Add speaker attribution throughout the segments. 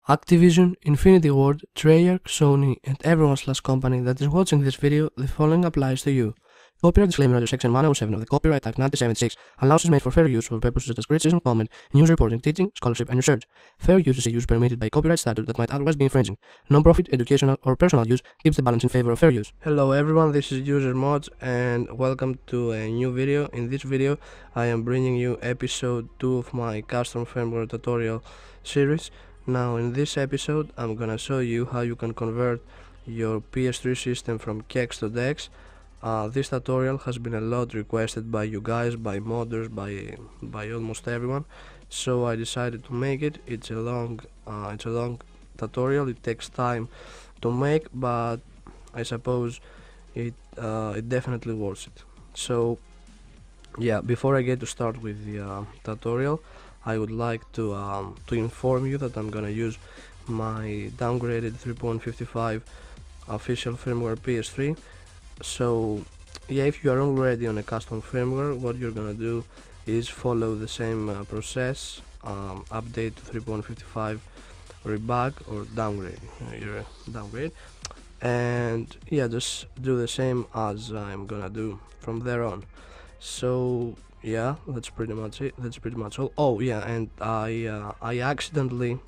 Speaker 1: Activision, Infinity Ward, Treyarch, Sony, and everyone/company that is watching this video, the following applies to you. Copyright disclaimer under Section 107 of the Copyright Act 1976 allows is made for fair use for purposes such as criticism, comment, news reporting, teaching, scholarship, and research. Fair use is a use permitted by copyright statute that might otherwise be infringing. Non-profit, educational, or personal use keeps the balance in favor of fair use. Hello everyone, this is usermodzz and welcome to a new video. In this video, I am bringing you episode 2 of my custom firmware tutorial series. Now in this episode I'm gonna show you how you can convert your PS3 system from CEX to DEX. This tutorial has been a lot requested by you guys, by modders, by almost everyone, so I decided to make it. It's a long tutorial. It takes time to make, but I suppose it definitely worth it. So yeah, before I get to start with the tutorial, I would like to inform you that I'm gonna use my downgraded 3.55 official firmware PS3. So yeah, if you are already on a custom firmware, what you're gonna do is follow the same process, update to 3.55 rebug or downgrade, and yeah, just do the same as I'm gonna do from there on. So yeah, that's pretty much it. That's pretty much all. Oh yeah, and I accidentally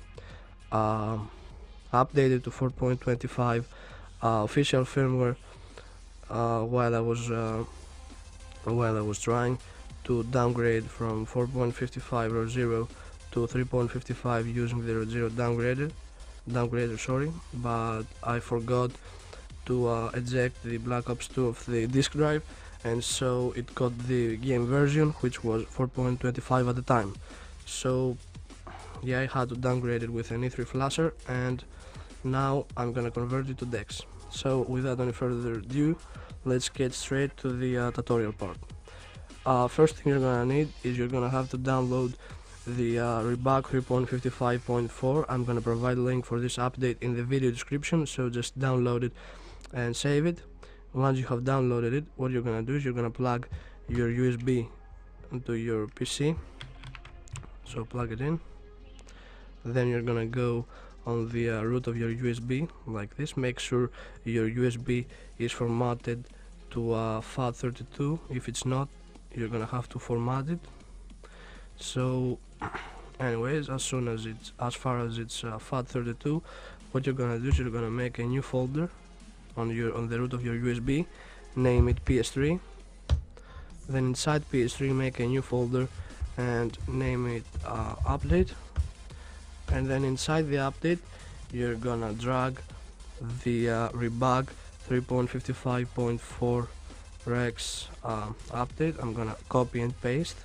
Speaker 1: updated to 4.25 official firmware while I was trying to downgrade from 4.55 or 0 to 3.55 using the 0 downgrader, sorry, but I forgot to eject the Black Ops 2 of the disk drive, and so it got the game version, which was 4.25 at the time. So yeah, I had to downgrade it with an E3 flasher, and now I'm gonna convert it to DEX. So without any further ado, let's get straight to the tutorial part. First thing you're gonna need is you're gonna have to download the rebug 3.55.4. I'm gonna provide a link for this update in the video description, so just download it and save it. Once you have downloaded it, what you're gonna do is you're gonna plug your USB into your PC, so plug it in. Then you're gonna go on the root of your USB like this. Make sure your USB is formatted to FAT32. If it's not, you're gonna have to format it. So anyways, as far as it's FAT32, what you're gonna do is you're gonna make a new folder on the root of your USB, name it PS3. Then inside PS3 make a new folder and name it update. And then inside the update you're gonna drag the rebug 3.55.4 rex update. I'm gonna copy and paste.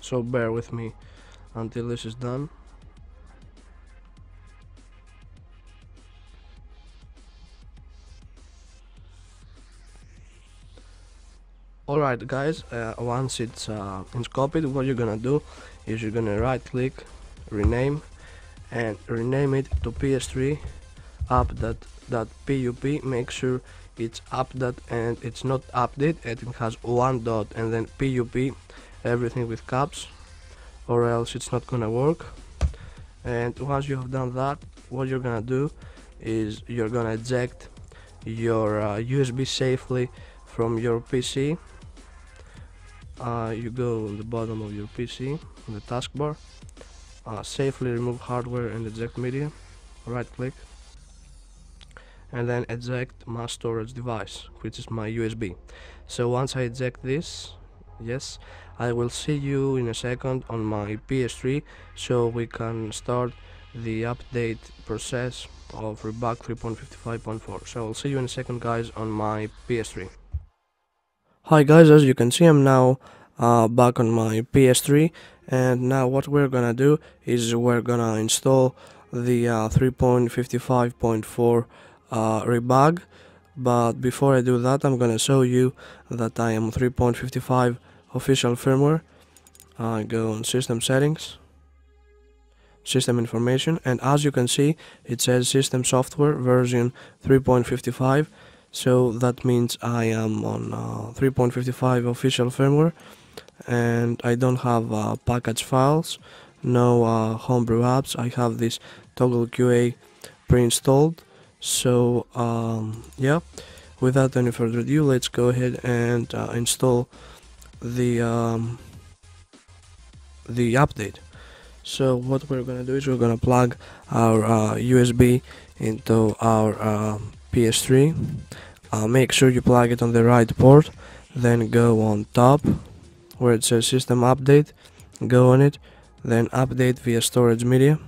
Speaker 1: So bear with me until this is done. Alright guys, once it's copied, what you're gonna do is you're gonna right click, rename, and rename it to PS3 app.pup. Make sure it's app. And it's not update, and it has one dot and then pup, everything with caps, or else it's not gonna work. And once you have done that, what you're gonna do is you're gonna eject your USB safely from your PC. You go on the bottom of your PC on the taskbar, safely remove hardware and eject media, right click, and then eject mass storage device, which is my USB. So once I eject this, yes, I will see you in a second on my PS3 so we can start the update process of rebug 3.55.4. so I'll see you in a second guys on my PS3. Hi guys, as you can see I'm now back on my PS3, and now what we're gonna do is we're gonna install the 3.55.4 rebug. But before I do that, I'm gonna show you that I am 3.55 official firmware. I go on system settings, system information, and as you can see it says system software version 3.55. So that means I am on 3.55 official firmware, and I don't have package files, no homebrew apps. I have this toggle QA pre-installed. So yeah, without any further ado, let's go ahead and install the update. So what we're gonna do is we're gonna plug our USB into our PS3. Make sure you plug it on the right port, then go on top where it says system update, go on it, then update via storage media.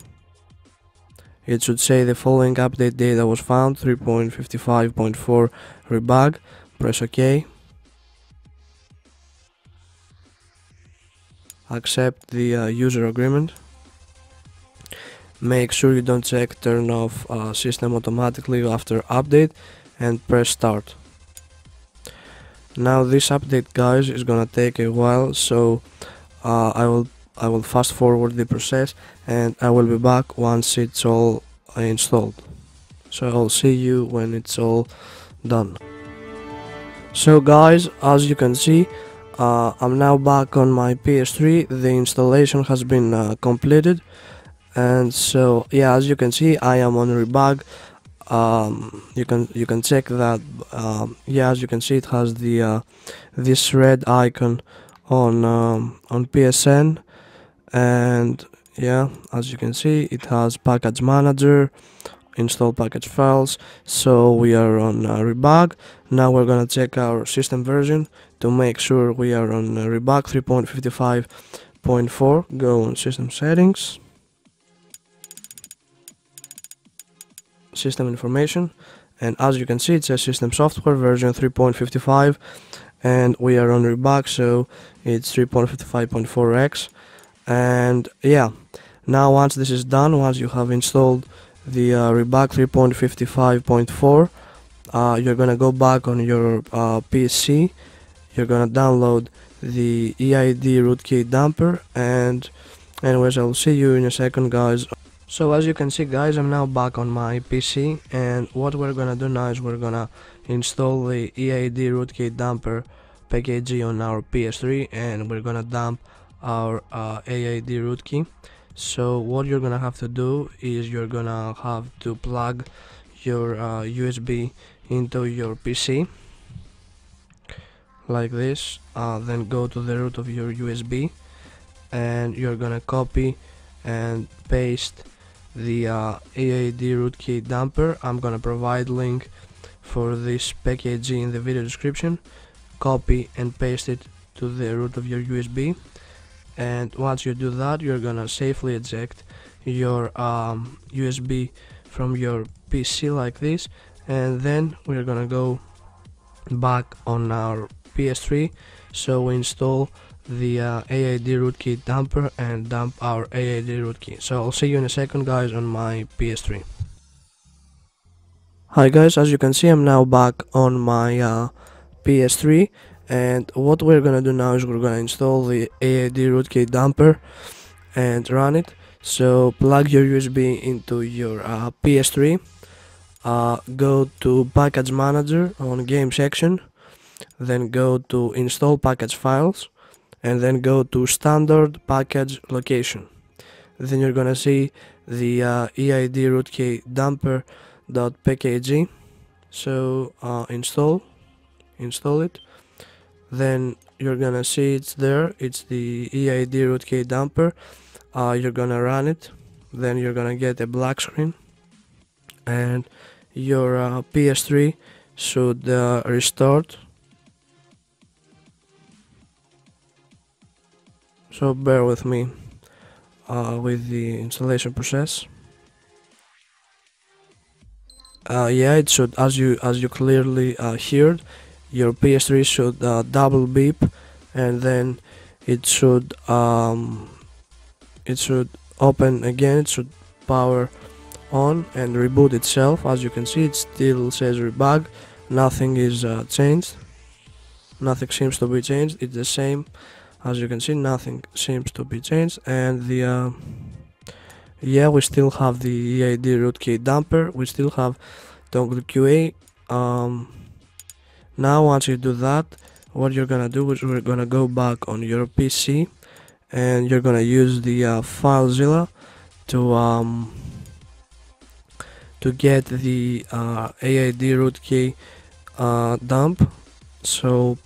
Speaker 1: It should say the following update data was found: 3.55.4 rebug. Press OK. Accept the user agreement. Make sure you don't check turn off system automatically after update, and press start. Now this update, guys, is gonna take a while, so I will fast forward the process, and I will be back once it's all installed. So I'll see you when it's all done. So guys, as you can see, I'm now back on my PS3. The installation has been completed, and so yeah, as you can see, I am on rebug. You can check that. Yeah, as you can see, it has the this red icon on PSN, and yeah, as you can see, it has package manager, install package files. So we are on rebug. Now we're gonna check our system version to make sure we are on rebug 3.55.4. Go on system settings, system information, and as you can see, it says system software version 3.55, and we are on rebug, so it's 3.55.4x. And yeah, now once this is done, once you have installed the rebug 3.55.4, you're gonna go back on your PC. You're gonna download the EID rootkey dumper, and anyways, I'll see you in a second, guys. So as you can see, guys, I'm now back on my PC, and what we're gonna do now is we're gonna install the EID rootkey dumper package on our PS3, and we're gonna dump our AID rootkey. So what you're gonna have to do is you're gonna have to plug your USB into your PC like this, then go to the root of your USB, and you're gonna copy and paste the AID rootkey dumper. I'm gonna provide link for this package in the video description. Copy and paste it to the root of your USB, and once you do that, you're gonna safely eject your USB from your PC like this, and then we're gonna go back on our PS3. So we install the AID rootkey dumper and dump our AID rootkey. So I'll see you in a second, guys, on my PS3. Hi guys, as you can see, I'm now back on my PS3, and what we're gonna do now is we're gonna install the AID rootkey dumper and run it. So plug your USB into your PS3, go to package manager on game section, then go to install package files, and then go to standard package location. Then you're gonna see the EID rootkey dumper.pkg. So install it. Then you're gonna see it's there. It's the EID rootkey dumper. You're gonna run it. Then you're gonna get a black screen, and your PS3 should restart. So bear with me with the installation process. Yeah, it should, as you clearly heard, your PS3 should double beep, and then it should open again. It should power on and reboot itself. As you can see, it still says rebug. Nothing is changed. Nothing seems to be changed. It's the same. As you can see, nothing seems to be changed, and the yeah, we still have the EID rootkey dumper. We still have toggle QA. Now once you do that, what you're gonna do is we're gonna go back on your PC and you're gonna use the FileZilla to get the AID root key dump. So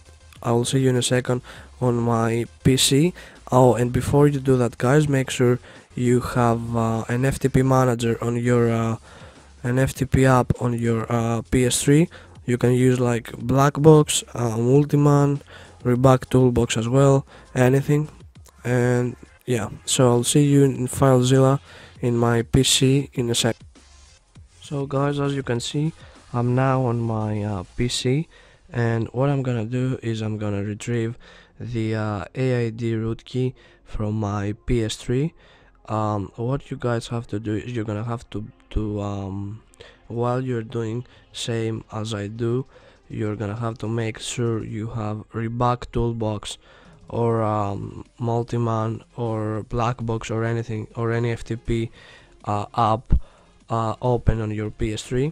Speaker 1: I'll see you in a second on my PC. Oh, and before you do that, guys, make sure you have an FTP manager on your an FTP app on your PS3. You can use like Blackbox, Multiman, Rebug Toolbox as well, anything. And yeah, so I'll see you in FileZilla in my PC in a sec. So guys, as you can see, I'm now on my PC, and what I'm gonna do is I'm gonna retrieve the AID root key from my PS3. What you guys have to do is you're gonna have to while you're doing same as I do, you're gonna have to make sure you have Rebug Toolbox or Multiman or Blackbox or anything or any FTP app open on your PS3,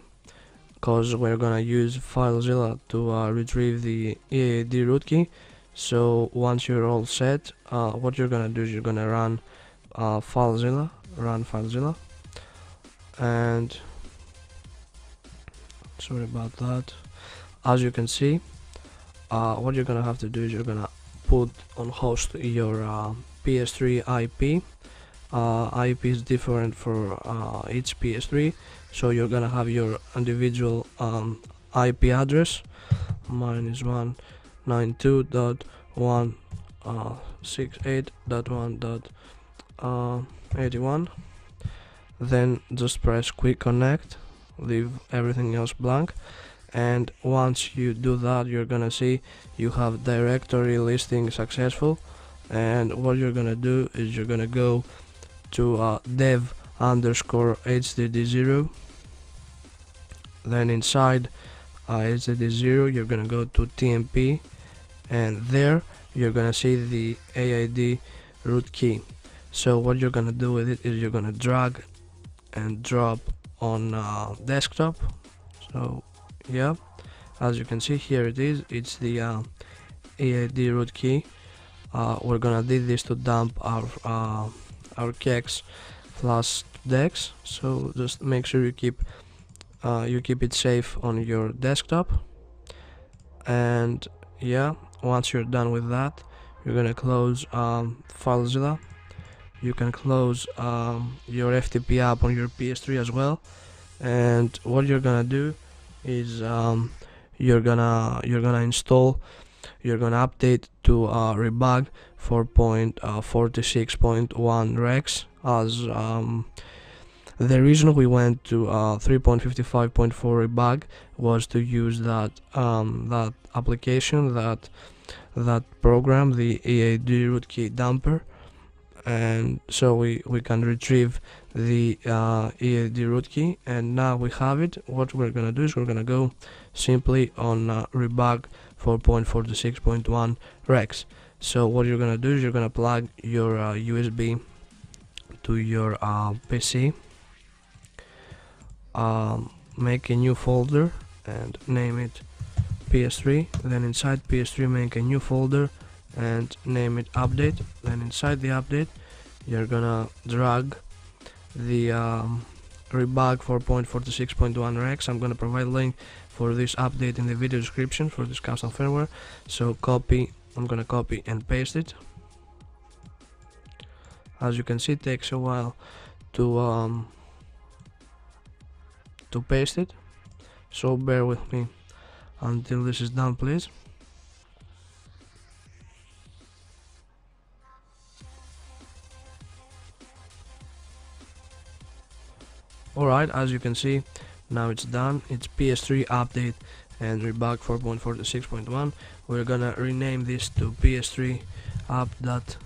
Speaker 1: because we're gonna use FileZilla to retrieve the AID root key. So once you're all set, what you're gonna do is you're gonna run FileZilla, and sorry about that. As you can see, what you're gonna have to do is you're gonna put on host your PS3 IP. IP is different for each PS3, so you're gonna have your individual IP address. Mine is 192.168.1.81. Then just press quick connect, leave everything else blank, and once you do that, you're gonna see you have directory listing successful. And what you're gonna do is you're gonna go to dev_hdd0, then inside hdd0 you're gonna go to tmp, and there you're gonna see the AID root key. So what you're gonna do with it is you're gonna drag and drop on desktop. So yeah, as you can see, here it is, it's the AID root key. We're gonna do this to dump our CEX flash DEX, so just make sure you keep it safe on your desktop. And yeah, once you're done with that, you're gonna close FileZilla. You can close your FTP app on your PS3 as well. And what you're gonna do is you're gonna update to Rebug 4.46.1 Rex, as the reason we went to 3.55.4 Rebug was to use that that application, that program, the AID root key dumper, and so we can retrieve the AID root key, and now we have it. What we're gonna do is we're gonna go simply on Rebug 4.46.1 Rex. So what you're gonna do is you're gonna plug your USB to your PC, make a new folder and name it PS3, then inside PS3 make a new folder and name it update. Then inside the update you're gonna drag the Rebug 4.46.1 Rex. I'm gonna provide a link for this update in the video description for this custom firmware. So I'm gonna copy and paste it. As you can see, it takes a while to paste it, so bear with me until this is done, please. Alright, as you can see, now it's done. It's PS3 update and Rebug 4.46.1. We're gonna rename this to PS3 app.pup.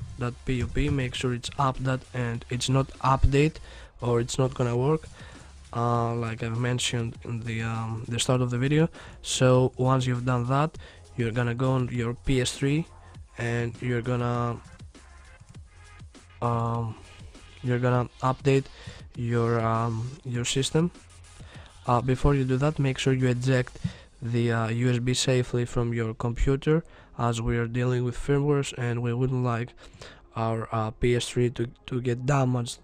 Speaker 1: Make sure it's app. And it's not update, or it's not gonna work, like I've mentioned in the start of the video. So once you've done that, you're gonna go on your PS3 and you're gonna update your system. Before you do that, make sure you eject the USB safely from your computer, as we are dealing with firmwares and we wouldn't like our PS3 to get damaged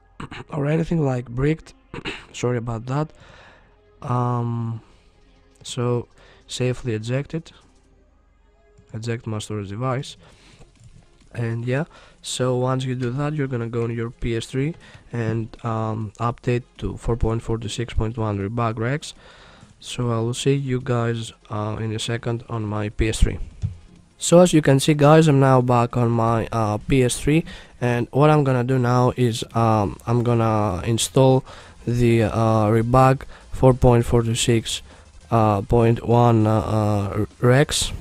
Speaker 1: or anything like bricked. Sorry about that. So safely eject my storage device. And yeah, so once you do that, you're gonna go on your PS3 and update to 4.46.1 rebug regs. So I will see you guys in a second on my PS3. So as you can see, guys, I'm now back on my PS3, and what I'm gonna do now is I'm gonna install the rebug 4.46.1 regs.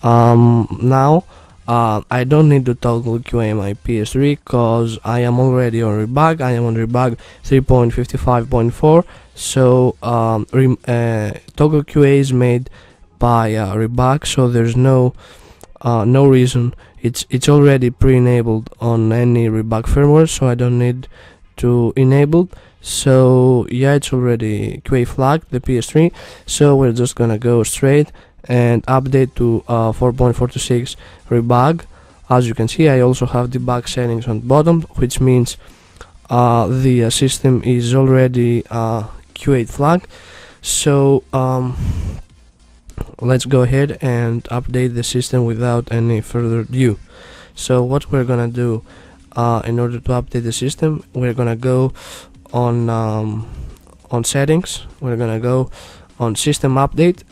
Speaker 1: Now I don't need to toggle QA my PS3 because I am already on rebug. I am on rebug 3.55.4. so toggle QA is made by rebug, so there's no reason. It's already pre-enabled on any rebug firmware, so I don't need to enable. So yeah, it's already QA flagged, the PS3, so we're just gonna go straight and update to 4.46 rebug. As you can see, I also have debug settings on bottom, which means the system is already QA flagged. So let's go ahead and update the system without any further ado. So what we're gonna do in order to update the system, we're gonna go on settings, we're gonna go on system update.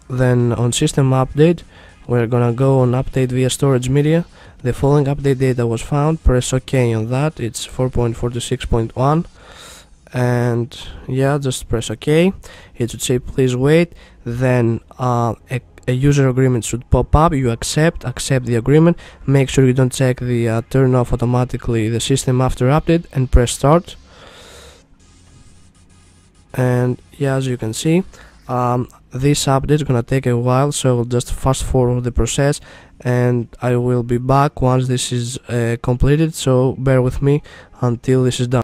Speaker 1: Then on system update, we're gonna go on update via storage media. The following update data was found. Press OK on that. It's 4.46.1, and yeah, just press OK. It should say please wait. Then a user agreement should pop up. You accept the agreement. Make sure you don't check the turn off automatically the system after update, and press start. And yeah, as you can see, this update is gonna take a while, so I'll just fast forward the process and I will be back once this is completed, so bear with me until this is done.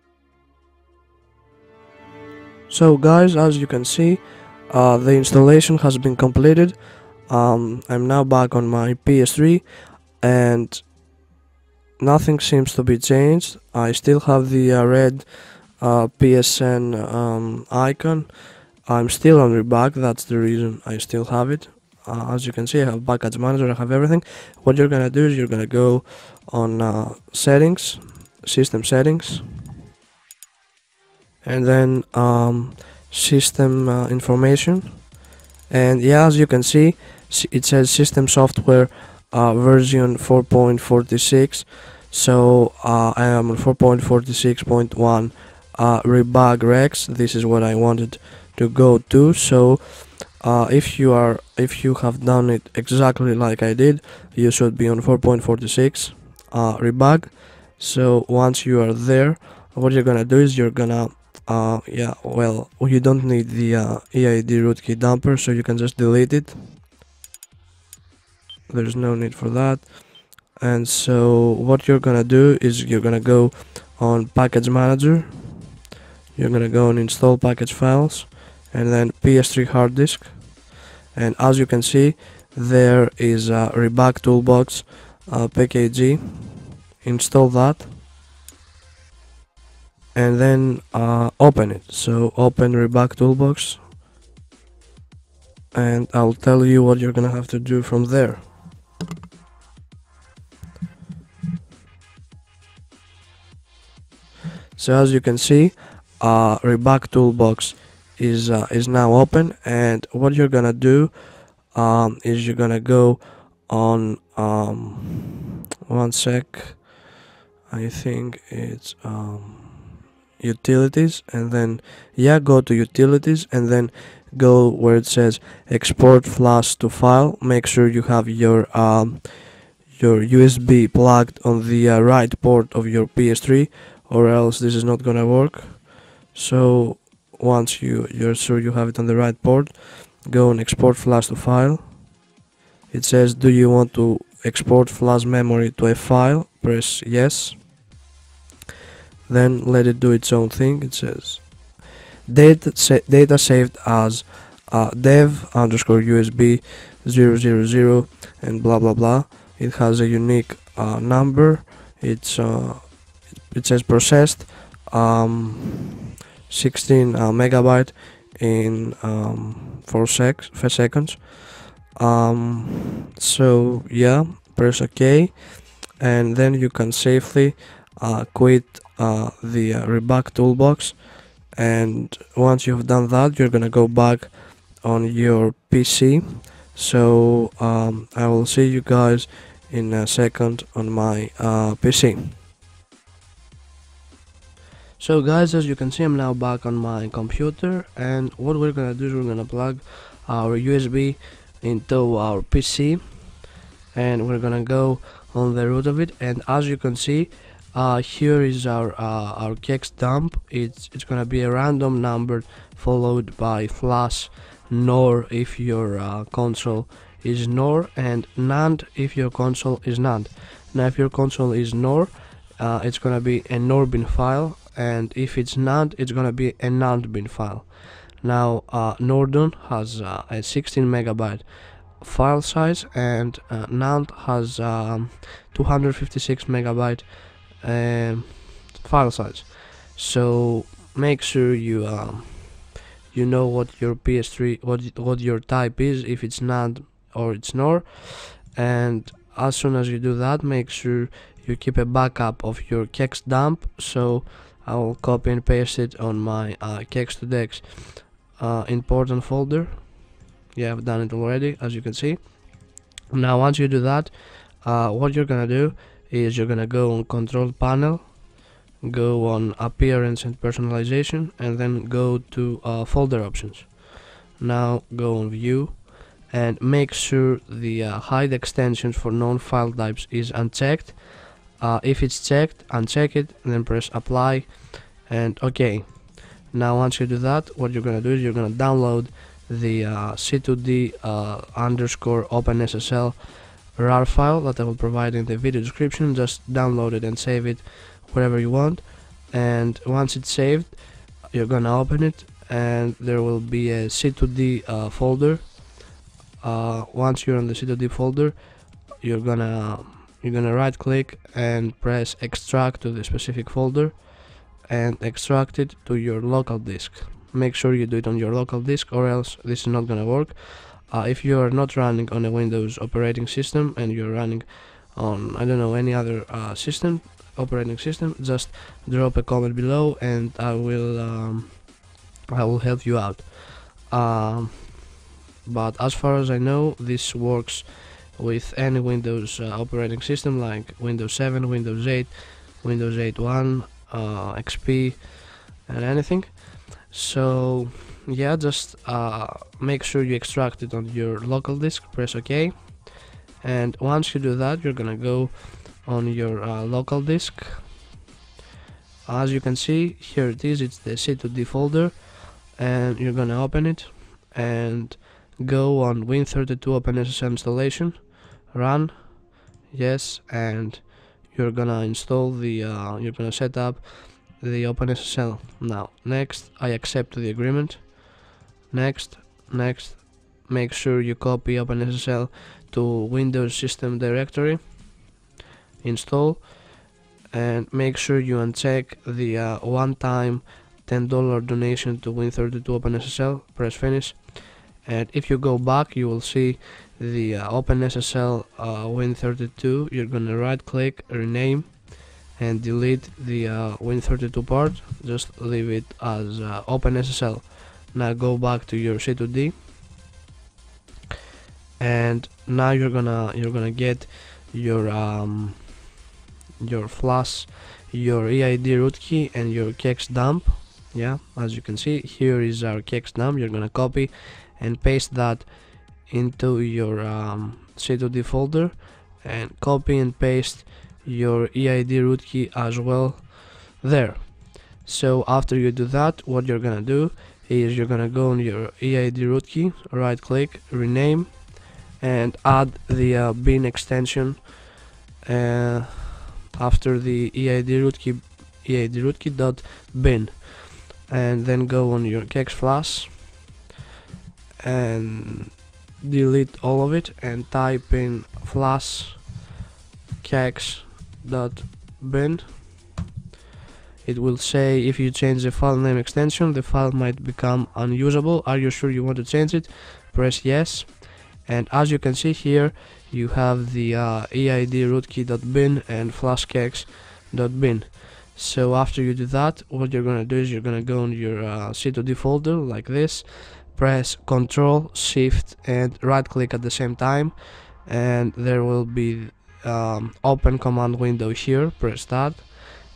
Speaker 1: So guys, as you can see, the installation has been completed. I'm now back on my PS3 and nothing seems to be changed. I still have the red PSN icon. I'm still on rebug, that's the reason I still have it. As you can see, I have package manager, I have everything. What you're gonna do is you're gonna go on settings, system settings, and then system information. And yeah, as you can see, it says system software version 4.46. So I am on 4.46.1 rebug regs. This is what I wanted to go to. So if you have done it exactly like I did, you should be on 4.46 rebug. So once you are there, what you're gonna do is you're gonna yeah, well, you don't need the EID rootkey dumper, so you can just delete it. There's no need for that. And so what you're gonna do is you're gonna go on package manager, you're gonna go on install package files, and then PS3 hard disk. And as you can see, there is a rebug toolbox pkg. Install that and then open it. So open rebug toolbox, and I'll tell you what you're gonna have to do from there. So as you can see, rebug toolbox is now open, and what you're gonna do is you're gonna go on one sec, I think it's utilities, and then yeah, go to utilities and then go where it says export flash to file. Make sure you have your USB plugged on the right port of your PS3, or else this is not gonna work. So once you're sure you have it on the right port, go and export flash to file. It says, do you want to export flash memory to a file? Press yes. Then let it do its own thing. It says data saved as dev underscore USB 000 and blah blah blah. It has a unique number. It says processed 16 megabyte in 4 seconds. So yeah, press OK, and then you can safely quit the rebug toolbox. And once you've done that, you're gonna go back on your PC. So I will see you guys in a second on my PC. So guys, as you can see, I'm now back on my computer, and what we're gonna do is we're gonna plug our USB into our PC, and we're gonna go on the root of it. And as you can see, here is our CEX dump. It's gonna be a random number followed by flash NOR if your console is NOR, and NAND if your console is NAND. Now if your console is NOR, it's gonna be a NOR bin file, and if it's NAND, it's gonna be a NAND bin file. Now Nordon has a 16 megabyte file size, and NAND has 256 megabyte file size. So make sure you you know what your PS3, what your type is, if it's NAND or it's NOR. And as soon as you do that, make sure you keep a backup of your CEX dump. So I will copy and paste it on my CEX to DEX important folder. Yeah, I've done it already, as you can see. Now once you do that, what you're gonna do is you're gonna go on control panel, go on appearance and personalization, and then go to folder options. Now go on view and make sure the hide extensions for known file types is unchecked. If it's checked, uncheck it, and then press apply and OK. Now once you do that, what you're gonna do is you're gonna download the C2D underscore OpenSSL RAR file that I will provide in the video description. Just download it and save it wherever you want, and once it's saved, you're gonna open it, and there will be a C2D folder. Once you're on the C2D folder, you're gonna right click and press extract to the specific folder and extract it to your local disk. Make sure you do it on your local disk, or else this is not gonna work. If you are not running on a Windows operating system and you're running on, I don't know, any other operating system, just drop a comment below and I will help you out. But as far as I know, this works with any Windows operating system like Windows 7, Windows 8, Windows 8.1, XP, and anything. So yeah, just make sure you extract it on your local disk, press OK, and once you do that, you're gonna go on your local disk. As you can see, here it is, it's the C2D folder, and you're gonna open it and go on Win32 OpenSSL installation, run, yes, and you're gonna install the you're gonna set up the OpenSSL. Now next, I accept the agreement. Next, make sure you copy OpenSSL to Windows system directory, install, and make sure you uncheck the one-time $10 donation to Win32 OpenSSL, press finish. And if you go back, you will see the OpenSSL Win32. You're gonna right click, rename, and delete the Win32 part. Just leave it as OpenSSL. Now go back to your C2D, and now you're gonna get your flash, your EID root key, and your CEX dump. Yeah, as you can see, here is our CEX dump. You're gonna copy and paste that into your C2D folder, and copy and paste your EID root key as well there. So after you do that, what you're gonna do is you're gonna go on your EID root key, right click, rename, and add the bin extension after the EID root key dot bin, and then go on your CEX flash and delete all of it and type in flash CEX.bin. It will say if you change the file name extension, the file might become unusable. Are you sure you want to change it? Press yes. And as you can see here, you have the EID rootkey.bin and flash CEX.bin. So after you do that, what you're gonna do is you're gonna go on your C2D folder like this, press Ctrl, Shift, and right click at the same time, and there will be open command window here. Press that,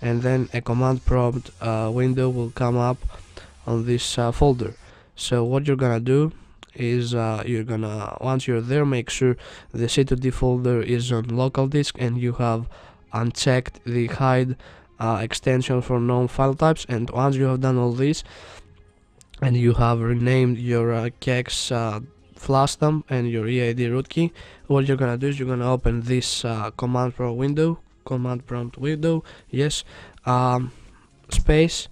Speaker 1: and then a command prompt window will come up on this folder. So what you're gonna do is you're gonna, once you're there, make sure the C2D folder is on local disk and you have unchecked the hide extension for known file types. And once you have done all this and you have renamed your CEX flash dump and your EID rootkey, what you're gonna do is you're gonna open this command prompt window, yes, space,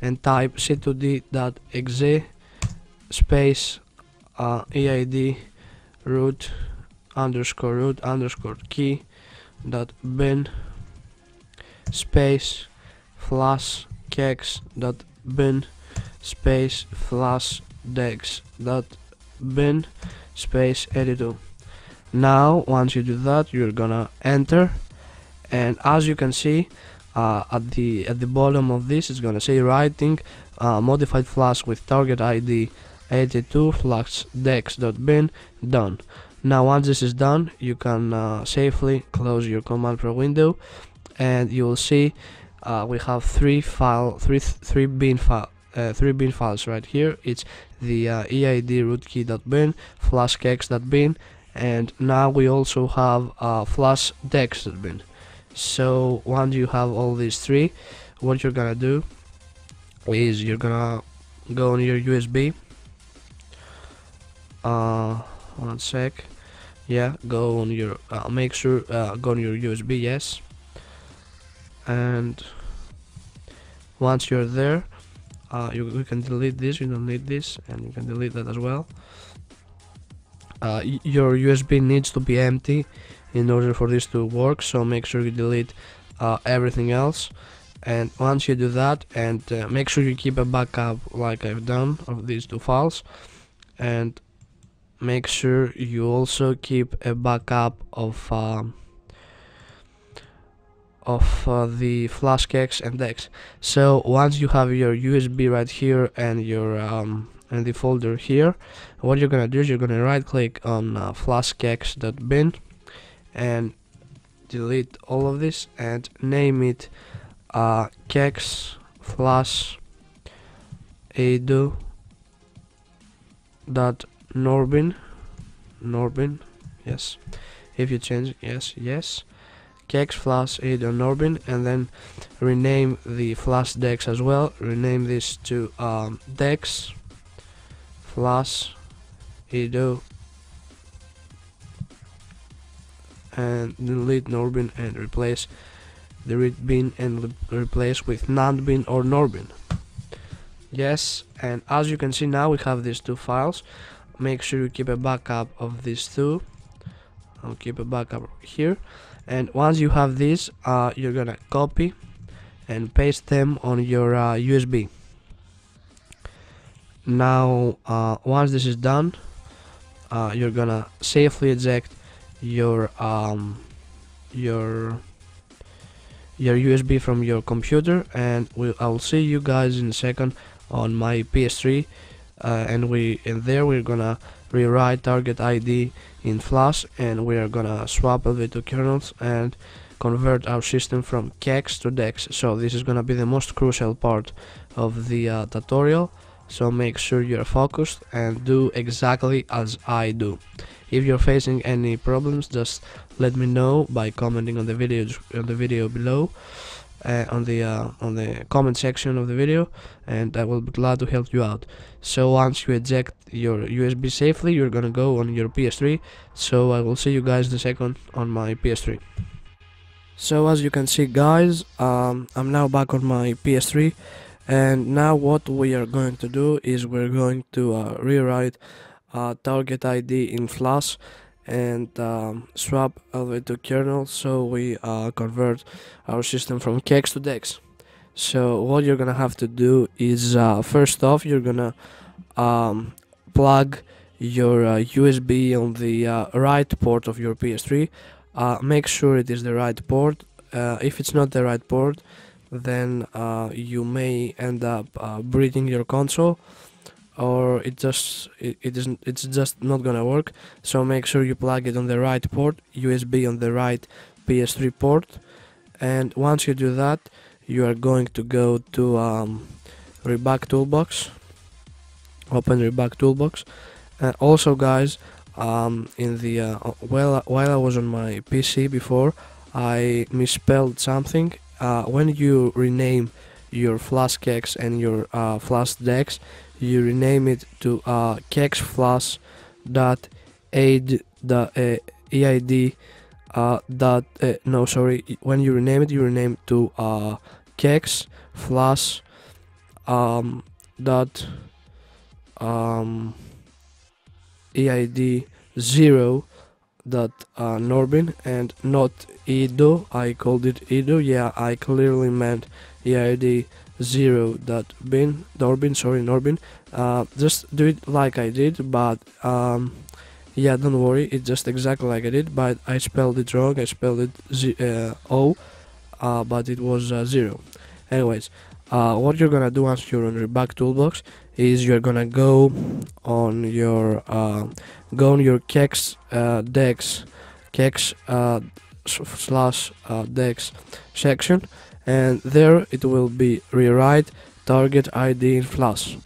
Speaker 1: and type c2d.exe space EID root underscore key dot bin space flash CEX dot bin space flash DEX dot bin space 82. Now once you do that, you're gonna enter, and as you can see at the bottom of this, it's gonna say writing modified flash with target ID 82 flash DEX.bin done. Now once this is done, you can safely close your command prompt window, and you will see we have three bin files right here. It's the EID rootkey.bin, flash CEX.bin, and now we also have flash DEX.bin. So once you have all these three, what you're gonna do is you're gonna go on your USB. One sec. Yeah, go on your make sure go on your USB, yes. And once you're there, you can delete this. You don't need this, and you can delete that as well. Your USB needs to be empty in order for this to work, so make sure you delete everything else. And once you do that, and make sure you keep a backup like I've done of these two files, and make sure you also keep a backup of the flash CEX and DEX. So once you have your USB right here and your and the folder here, what you're gonna do is you're gonna right click on flash CEX.bin and delete all of this and name it CEX flash edu dot norbin, yes. If you change, yes, CEX flash edu norbin, and then rename the flash DEX as well. Rename this to DEX flash edu and delete norbin and replace the read bin and replace with nandbin or norbin. Yes, and as you can see now we have these two files. Make sure you keep a backup of these two. I'll keep a backup here, and once you have this, you're gonna copy and paste them on your USB. Now once this is done, you're gonna safely eject your USB from your computer, and I'll see you guys in a second on my PS3, and there we're gonna rewrite target ID in flash, and we are gonna swap LV2 kernels and convert our system from CEX to DEX. So this is gonna be the most crucial part of the tutorial, so make sure you're focused and do exactly as I do. If you're facing any problems, just let me know by commenting on the video below, on the comment section of the video, and I will be glad to help you out. So once you eject your USB safely, you're gonna go on your PS3. So I will see you guys in a second on my PS3. So as you can see, guys, I'm now back on my PS3, and now what we are going to do is we're going to rewrite target ID in flash and swap LV to kernel, so we convert our system from CEX to DEX. So what you're gonna have to do is first off you're gonna plug your USB on the right port of your PS3. Make sure it is the right port. If it's not the right port, then you may end up breaking your console, or it's just not gonna work. So make sure you plug it on the right port, USB on the right PS3 port, and once you do that, you are going to go to Rebug Toolbox. Open Rebug Toolbox. Also, guys, in the while I was on my PC before, I misspelled something. When you rename your flash CEX and your flash DEX, you rename it to CEX flash dot aid eid dot no, sorry, when you rename it, you rename it to CEX flash dot eid 0 dot Norbin, and not edo. I called it edo. Yeah, I clearly meant eid 0 dot bin Norbin. Sorry, Norbin. Just do it like I did, but yeah, don't worry, it's just exactly like I did, but I spelled it wrong. I spelled it O, but it was 0. Anyways, what you're gonna do once you're on your back toolbox is you're gonna go on your CEX DEX CEX slash DEX section, and there it will be rewrite target ID in flash.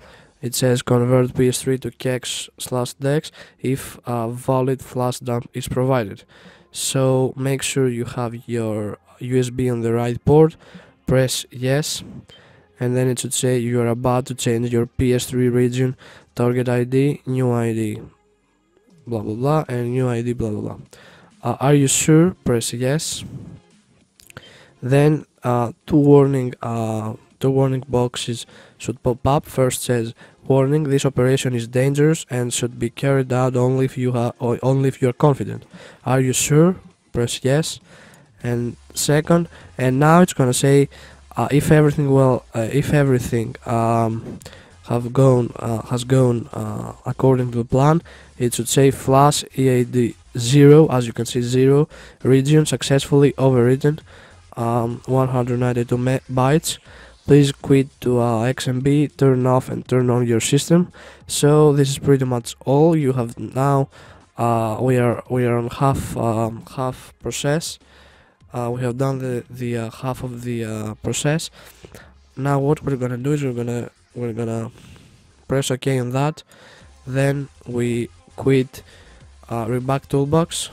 Speaker 1: It says convert PS3 to CEX slash DEX if valid flash dump is provided. So make sure you have your USB on the right port, press yes, and then it should say you are about to change your PS3 region, target ID, new ID, blah blah blah, and new ID, blah blah blah. Are you sure? Press yes. Then two warning boxes should pop up. First says warning: this operation is dangerous and should be carried out only if you are confident. Are you sure? Press yes. And second, and now it's gonna say if everything has gone according to the plan. It should say flash EAD 0, as you can see, 0 region successfully overwritten, 192 bytes. Please quit to XMB, turn off and turn on your system. So this is pretty much all you have now. We are on half process. We have done the half of the process. Now what we're gonna do is we're gonna press OK on that. Then we quit Rebug Toolbox,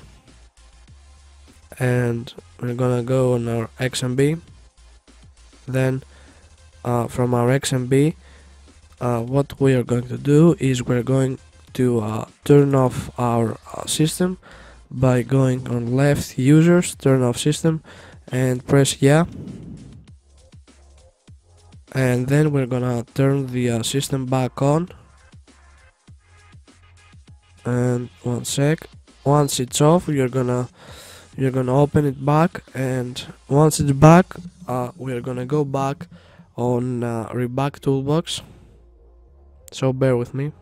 Speaker 1: and we're gonna go on our XMB. Then from our XMB, what we are going to do is we're going to turn off our system by going on left users, turn off system, and press yeah. And then we're gonna turn the system back on. And one sec. Once it's off, you're gonna open it back, and once it's back, we're gonna go back on Rebug Toolbox. So bear with me.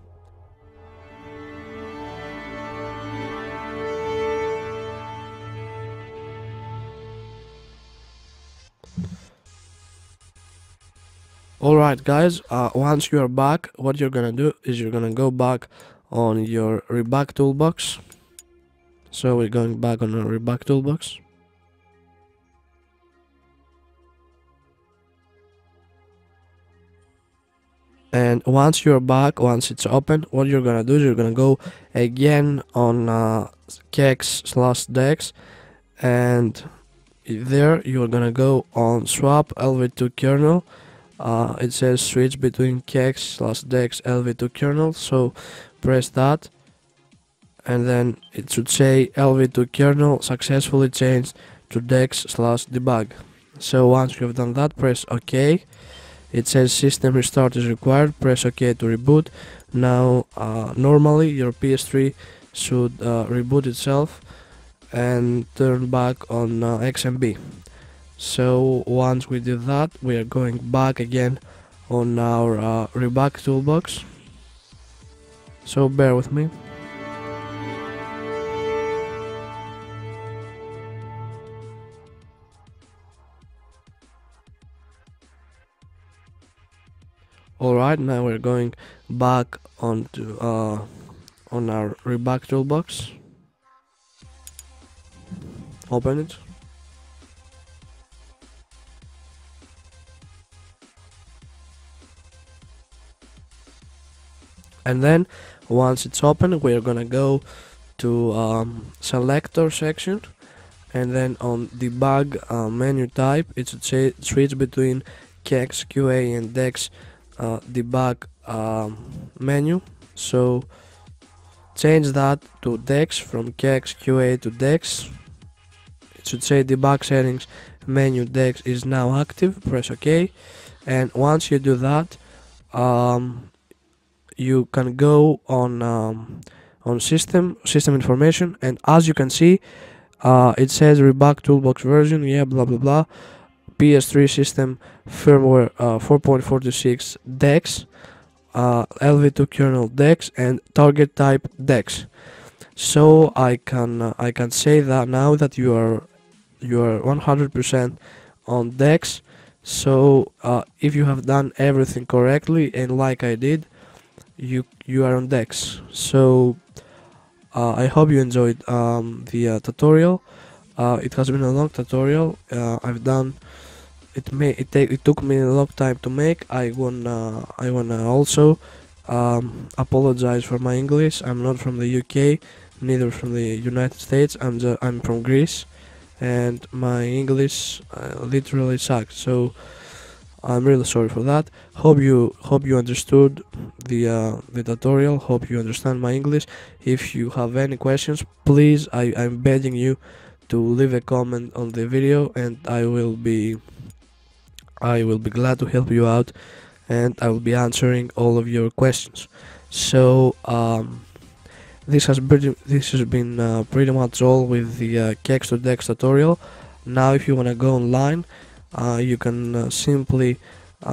Speaker 1: Alright guys, once you are back, what you're gonna do is you're gonna go back on your Rebug Toolbox. So we're going back on our Rebug Toolbox. And once you're back, once it's open, what you're gonna do is you're gonna go again on CEX slash DEX, and there you're gonna go on swap LV2 kernel. It says switch between CEX slash DEX LV2 kernel, so press that, and then it should say LV2 kernel successfully changed to DEX slash debug. So once you have done that, press OK, it says system restart is required, press OK to reboot. Now normally your PS3 should reboot itself and turn back on XMB. So once we do that, we are going back again on our rebug toolbox, so bear with me. Alright, now we're going back onto on our rebug toolbox. Open it. And then once it's open, we're gonna go to selector section, and then on debug menu type, it should say switch between CEX, QA and DEX debug menu. So change that to DEX, from CEX, QA to DEX. It should say debug settings menu DEX is now active, press OK. And once you do that, you can go on system information, and as you can see, it says rebug toolbox version, yeah, blah blah blah, PS3 system firmware 4.46 DEX, LV2 kernel DEX, and target type DEX. So I can say that now that you are 100% on DEX. So if you have done everything correctly, and like I did, you are on DEX. So I hope you enjoyed the tutorial. It has been a long tutorial. I've done it. It took me a long time to make. I wanna also apologize for my English. I'm not from the UK, neither from the United States. I'm from Greece, and my English literally sucks. So I'm really sorry for that. Hope you understood the tutorial. Hope you understand my English. If you have any questions, please, I'm begging you to leave a comment on the video, and I will be glad to help you out, and I will be answering all of your questions. So this has been pretty much all with the CEX to DEX tutorial. Now if you want to go online, you can simply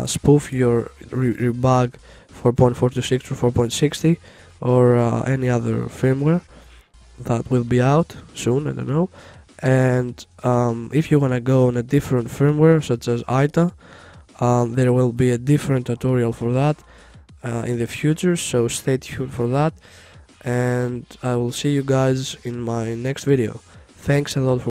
Speaker 1: spoof your rebug 4.46 to 4.60 or any other firmware that will be out soon, I don't know. And if you want to go on a different firmware such as ITA, there will be a different tutorial for that in the future, so stay tuned for that, and I will see you guys in my next video. Thanks a lot for